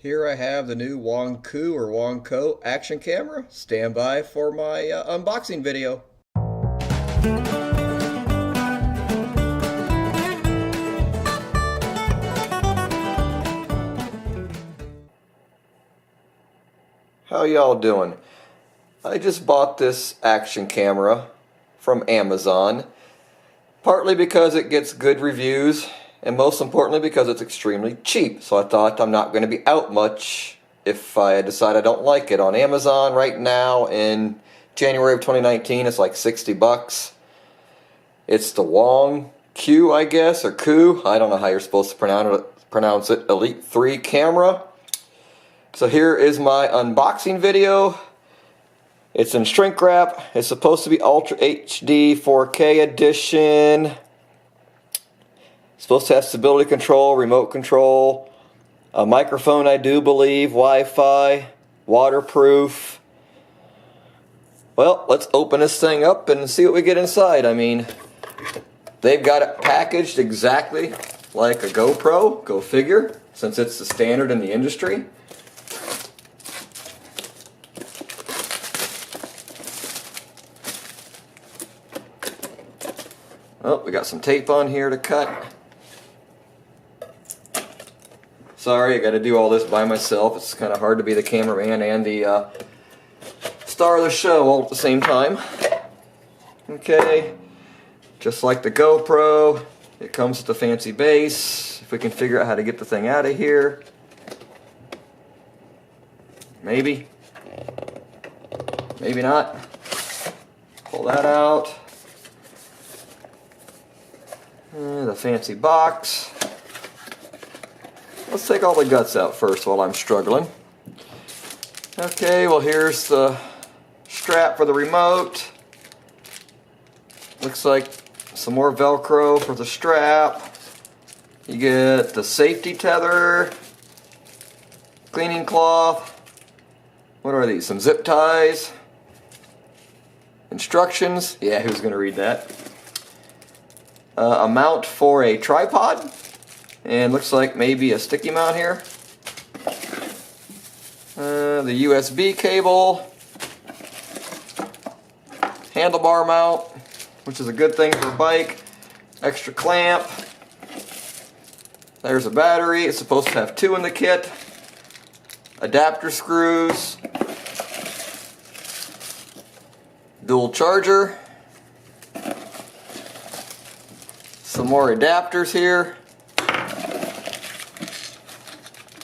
Here I have the new WONGKUO or WONGKUO action camera. Stand by for my unboxing video. How y'all doing? I just bought this action camera from Amazon, partly because it gets good reviews and most importantly because it's extremely cheap. So I thought I'm not going to be out much if I decide I don't like it. On Amazon right now in January of 2019 it's like 60 bucks. It's the WONGKUO, I guess, or KUO. I don't know how you're supposed to pronounce it. Elite 3 camera. So here is my unboxing video. It's in shrink wrap. It's supposed to be Ultra HD 4K edition. It's supposed to have stability control, remote control, a microphone I do believe, Wi-Fi, waterproof. Well, let's open this thing up and see what we get inside. I mean, they've got it packaged exactly like a GoPro, go figure, since it's the standard in the industry. Oh, we got some tape on here to cut. Sorry, I got to do all this by myself. It's kind of hard to be the cameraman and the star of the show all at the same time. Okay, just like the GoPro, it comes with a fancy base. If we can figure out how to get the thing out of here. Maybe. Maybe not. Pull that out. The fancy box. Let's take all the guts out first while I'm struggling. Okay, well here's the strap for the remote. Looks like some more Velcro for the strap. You get the safety tether, cleaning cloth. What are these? Some zip ties. Instructions. Yeah, who's going to read that? A mount for a tripod. And looks like maybe a sticky mount here. The USB cable. Handlebar mount, which is a good thing for a bike. Extra clamp. There's a battery. It's supposed to have 2 in the kit. Adapter screws. Dual charger. Some more adapters here.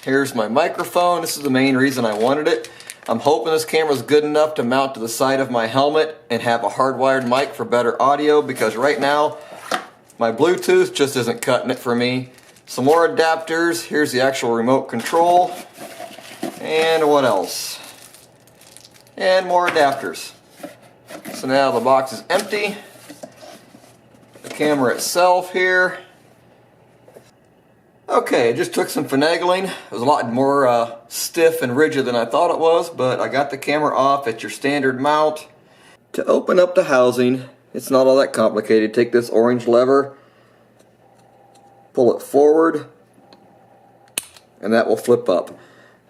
Here's my microphone. This is the main reason I wanted it. I'm hoping this camera is good enough to mount to the side of my helmet and have a hardwired mic for better audio, because right now my Bluetooth just isn't cutting it for me. Some more adapters. Here's the actual remote control. And what else? And more adapters. So now the box is empty. The camera itself here. Okay, it just took some finagling. It was a lot more stiff and rigid than I thought it was, but I got the camera off at your standard mount. To open up the housing, it's not all that complicated. Take this orange lever, pull it forward, and that will flip up.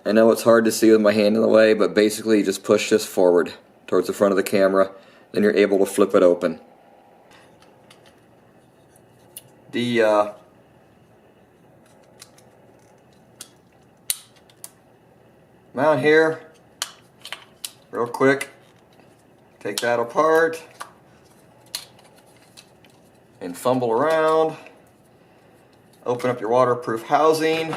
I know it's hard to see with my hand in the way, but basically you just push this forward towards the front of the camera, then you're able to flip it open. The mount here, real quick, take that apart and fumble around, open up your waterproof housing,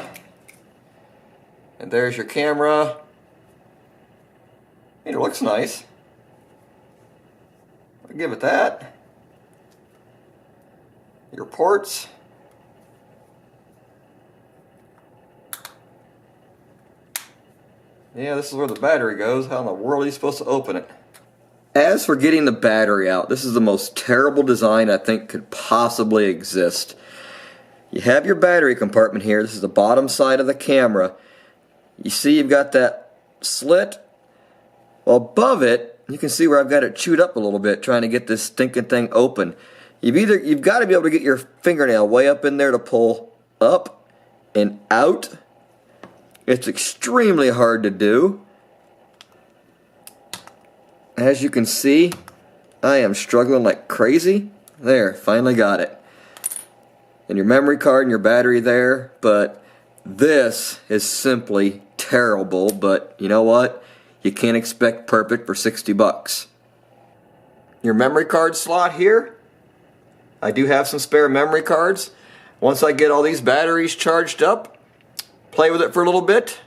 and there's your camera. It looks nice. I'll give it that. Your ports. Yeah, this is where the battery goes. How in the world are you supposed to open it? As for getting the battery out, this is the most terrible design I think could possibly exist. You have your battery compartment here. This is the bottom side of the camera. You see you've got that slit. Well, above it, you can see where I've got it chewed up a little bit trying to get this stinking thing open. You've got to be able to get your fingernail way up in there to pull up and out. It's extremely hard to do. As you can see, I am struggling like crazy. There, finally got it. And your memory card and your battery there, but this is simply terrible, but you know what? You can't expect perfect for 60 bucks. Your memory card slot here. I do have some spare memory cards. Once I get all these batteries charged up, play with it for a little bit,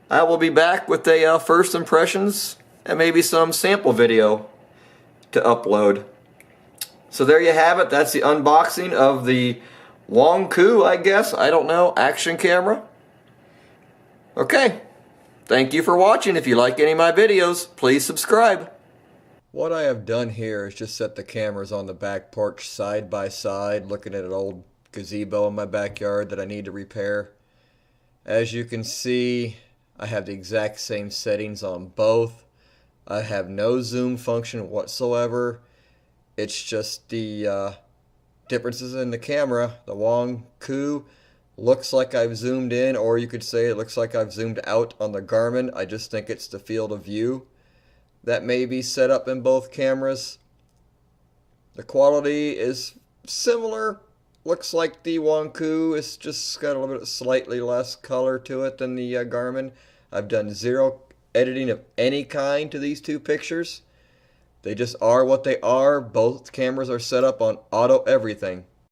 I will be back with a first impressions and maybe some sample video to upload. So there you have it. That's the unboxing of the WONGKUO, I guess, I don't know, action camera. Okay, thank you for watching. If you like any of my videos, please subscribe. What I have done here is just set the cameras on the back porch side by side, looking at an old gazebo in my backyard that I need to repair. As you can see, I have the exact same settings on both. I have no zoom function whatsoever. It's just the differences in the camera. The WONGKUO looks like I've zoomed in, or you could say it looks like I've zoomed out on the Garmin. I just think it's the field of view that may be set up in both cameras. The quality is similar. Looks like the WONGKUO is just got a little bit slightly less color to it than the Garmin. I've done zero editing of any kind to these two pictures. They just are what they are. Both cameras are set up on auto everything.